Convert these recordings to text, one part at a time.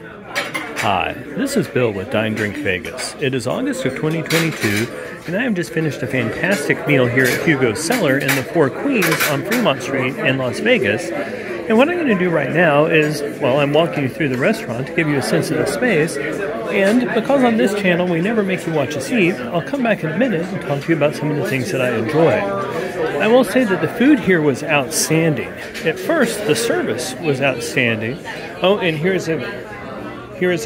Hi, this is Bill with Dine Drink Vegas. It is August of 2022, and I have just finished a fantastic meal here at Hugo's Cellar in the Four Queens on Fremont Street in Las Vegas. And what I'm going to do right now is, well, I'm walking you through the restaurant to give you a sense of the space. And because on this channel we never make you watch us eat, I'll come back in a minute and talk to you about some of the things that I enjoy. I will say that the food here was outstanding. At first, the service was outstanding. Oh, and here is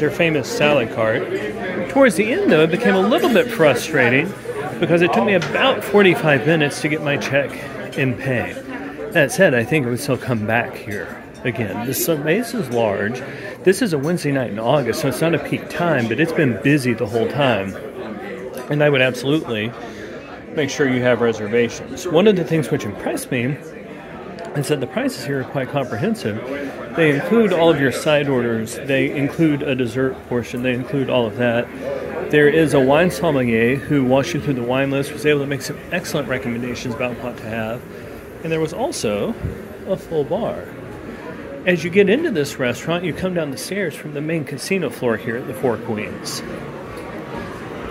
their famous salad cart. Towards the end, though, it became a little bit frustrating because it took me about 45 minutes to get my check and pay. That said, I think I would still come back here again. The space is large. This is a Wednesday night in August, so it's not a peak time, but it's been busy the whole time. And I would absolutely make sure you have reservations. One of the things which impressed me is that the prices here are quite comprehensive. They include all of your side orders. They include a dessert portion. They include all of that. There is a wine sommelier who walks you through the wine list, was able to make some excellent recommendations about what to have. And there was also a full bar. As you get into this restaurant, you come down the stairs from the main casino floor here at the Four Queens.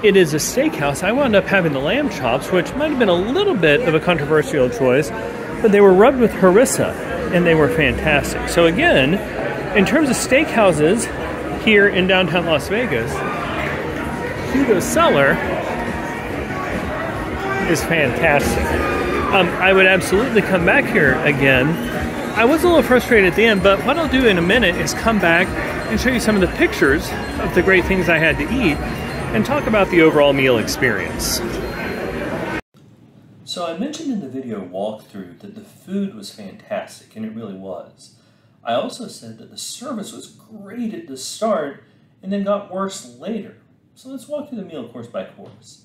It is a steakhouse. I wound up having the lamb chops, which might have been a little bit of a controversial choice, but they were rubbed with harissa, and they were fantastic. So again, in terms of steakhouses here in downtown Las Vegas, Hugo's Cellar is fantastic. I would absolutely come back here again. I was a little frustrated at the end, but what I'll do in a minute is come back and show you some of the pictures of the great things I had to eat and talk about the overall meal experience. So I mentioned in the video walkthrough that the food was fantastic, and it really was. I also said that the service was great at the start and then got worse later. So let's walk through the meal course by course.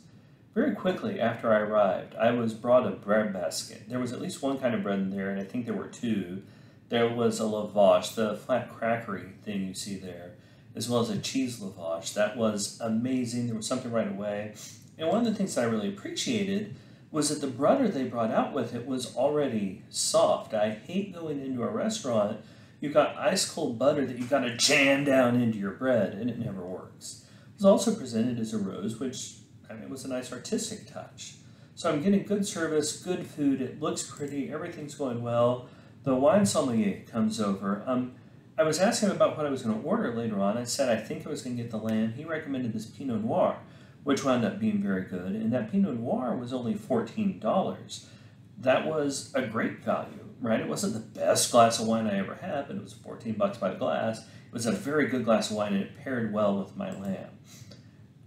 Very quickly after I arrived, I was brought a bread basket. There was at least one kind of bread in there, and I think there were two. There was a lavash, the flat crackery thing you see there, as well as a cheese lavash. That was amazing. There was something right away. And one of the things that I really appreciated was that the butter they brought out with it was already soft. I hate going into a restaurant, you've got ice cold butter that you've got to jam down into your bread, and it never works. It was also presented as a rose, which it was a nice artistic touch. So I'm getting good service, good food, it looks pretty, everything's going well. The wine sommelier comes over. I was asking him about what I was going to order later on. I said I think I was going to get the lamb. He recommended this Pinot Noir, which wound up being very good. And that Pinot Noir was only $14. That was a great value, right? It wasn't the best glass of wine I ever had, but it was 14 bucks by the glass. It was a very good glass of wine, and it paired well with my lamb.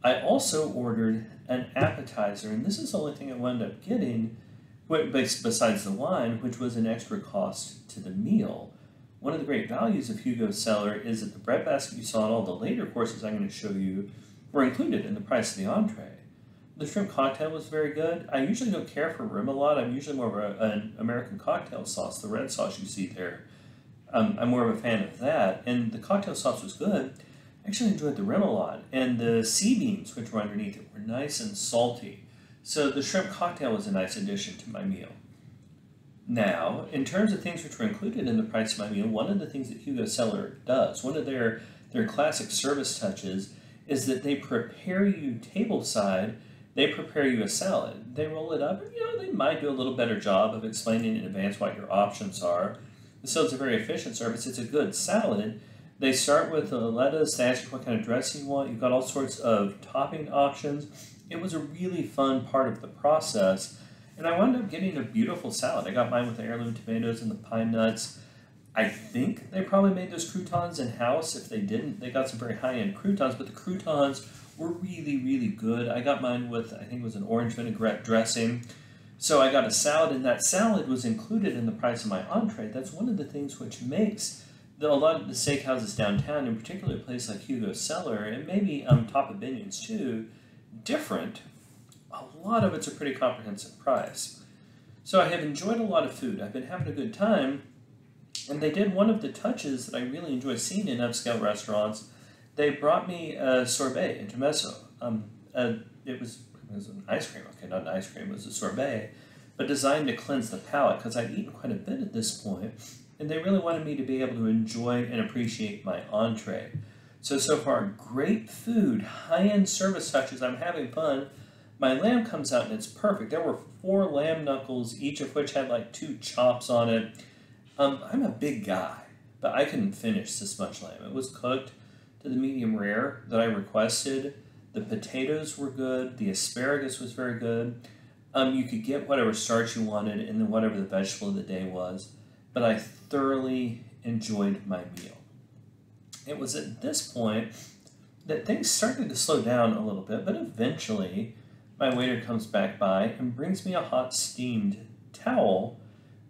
I also ordered an appetizer, and this is the only thing I wound up getting besides the wine, which was an extra cost to the meal. One of the great values of Hugo's Cellar is that the bread basket you saw and all the later courses I'm going to show you were included in the price of the entree. The shrimp cocktail was very good. I usually don't care for remoulade. I'm usually more of an American cocktail sauce, the red sauce you see there. I'm more of a fan of that, and the cocktail sauce was good. I actually enjoyed the remoulade, and the sea beans, which were underneath it, were nice and salty. So the shrimp cocktail was a nice addition to my meal. Now, in terms of things which were included in the price of my meal, one of the things that Hugo's Cellar does, one of their classic service touches, is that they prepare you tableside, they prepare you a salad. They roll it up, and they might do a little better job of explaining in advance what your options are. So it's a very efficient service. It's a good salad. They start with the lettuce, they ask you what kind of dressing you want. You've got all sorts of topping options. It was a really fun part of the process, and I wound up getting a beautiful salad. I got mine with the heirloom tomatoes and the pine nuts. I think they probably made those croutons in-house. If they didn't, they got some very high-end croutons, but the croutons were really, really good. I got mine with, I think it was an orange vinaigrette dressing. So I got a salad, and that salad was included in the price of my entree. That's one of the things which makes a lot of the steakhouses downtown, in particular a place like Hugo's Cellar, and maybe Top of Binions too, different. A lot of it's a pretty comprehensive price. So I have enjoyed a lot of food. I've been having a good time, and they did one of the touches that I really enjoy seeing in upscale restaurants. They brought me a sorbet, intermezzo. It was an ice cream. Okay, not an ice cream, it was a sorbet, but designed to cleanse the palate, because I'd eaten quite a bit at this point, and they really wanted me to be able to enjoy and appreciate my entree. So far, great food, high-end service touches, I'm having fun. My lamb comes out and it's perfect. There were 4 lamb knuckles, each of which had like 2 chops on it. I'm a big guy, but I couldn't finish this much lamb. It was cooked to the medium rare that I requested. The potatoes were good. The asparagus was very good. You could get whatever starch you wanted and then whatever the vegetable of the day was. But I thoroughly enjoyed my meal. It was at this point that things started to slow down a little bit, but eventually my waiter comes back by and brings me a hot steamed towel,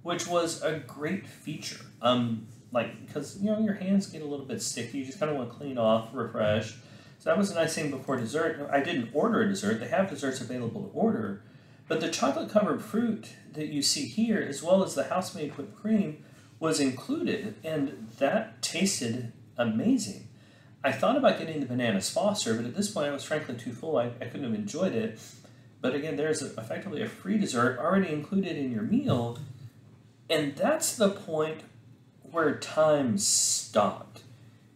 which was a great feature. Because your hands get a little bit sticky, you just kind of want to clean off, refresh. So that was a nice thing before dessert. I didn't order a dessert. They have desserts available to order, but the chocolate covered fruit that you see here, as well as the house-made whipped cream, was included, and that tasted amazing. I thought about getting the bananas Foster, but at this point I was frankly too full. I couldn't have enjoyed it. But again, there's effectively a free dessert already included in your meal, and that's the point where time stopped.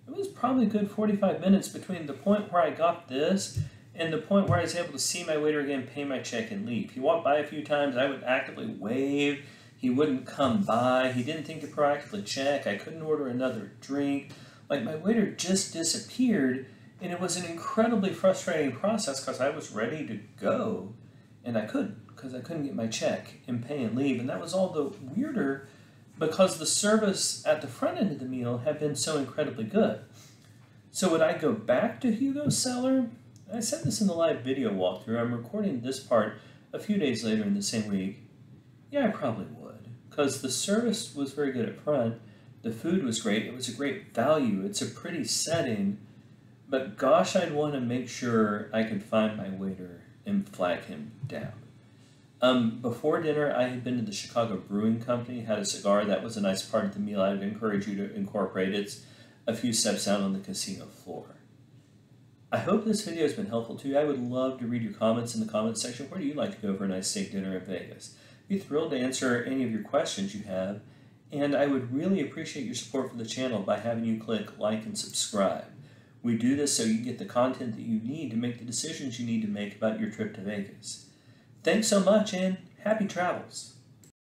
It was probably a good 45 minutes between the point where I got this and the point where I was able to see my waiter again, pay my check, and leave. He walked by a few times. I would actively wave. He wouldn't come by. He didn't think to proactively check. I couldn't order another drink. Like, my waiter just disappeared, and it was an incredibly frustrating process because I was ready to go, and I couldn't because I couldn't get my check and pay and leave. And that was all the weirder because the service at the front end of the meal had been so incredibly good. So would I go back to Hugo's Cellar? I said this in the live video walkthrough. I'm recording this part a few days later in the same week. Yeah, I probably would, because the service was very good up front. The food was great. It was a great value. It's a pretty setting. But gosh, I'd want to make sure I could find my waiter and flag him down. Before dinner, I had been to the Chicago Brewing Company, had a cigar. That was a nice part of the meal. I would encourage you to incorporate. It's a few steps down on the casino floor. I hope this video has been helpful to you. I would love to read your comments in the comments section. Where do you like to go for a nice steak dinner in Vegas? I'd be thrilled to answer any of your questions you have, and I would really appreciate your support for the channel by having you click like and subscribe. We do this so you get the content that you need to make the decisions you need to make about your trip to Vegas. Thanks so much, and happy travels.